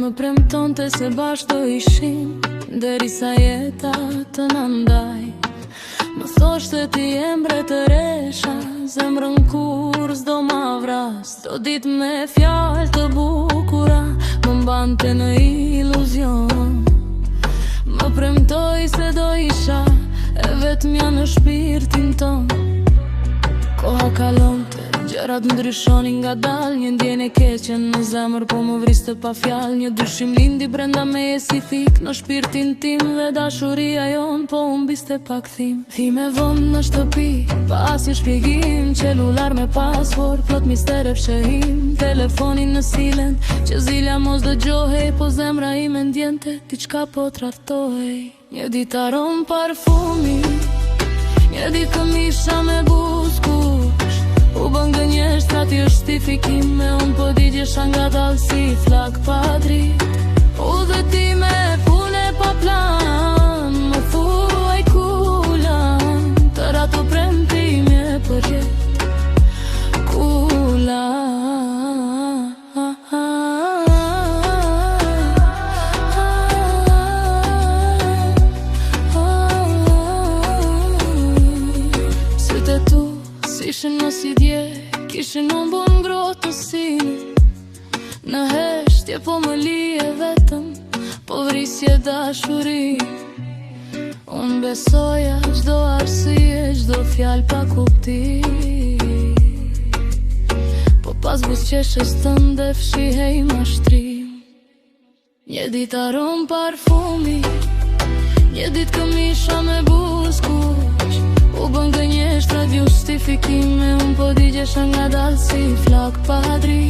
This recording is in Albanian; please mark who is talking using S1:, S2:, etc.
S1: më premtonte se bashkë do ishim derisa jeta të na ndaj. Më thoshte ti je mbretëresha, zemrën kur s'do ma vras. Do ditë me fjalë të bukura më mbante në iluzion. Më premtoj se do isha e vetmja në shpirtin ton. Koha kalonte, gjërat ndryshonin nga dal. Një ndjenjë e keqe në zemër po më vriste pa fjalë. Një dyshim lindi brenda meje si thik në shpirtin tim, dhe dashuria jon po humbiste pa kthim. Thime vonë në shtëpi, pa asnjë shpjegim, celular me pasword, plot mistere fshehim. Telefonin në silent, që zilja mos dëgjohej, po zemra ime ndjente diçka po tradhtohej. Një ditë aron parfumi, një ditë këmisha me buskush, u bën gënjesht aty justifikime. Unë po digjesha nga dal si flak pa dritë. Udhëtime, pune pa plan, më thuaj kulan, tëra të premtime për jetë kulan. Ishin në si dje, kishin unë bon ngrotësin. Në heshtje po më lije vetëm, po vrisje dashuri. Unë besoja gjdo arsye, gjdo fjall pa kupti. Po pas busqeshës tënde fshihej mashtrim. Një dit aron parfumi, një dit këmisha me buskush, u bën gënjesht rad justifikime. Unë po digjesha nga dal si flak pa dritë.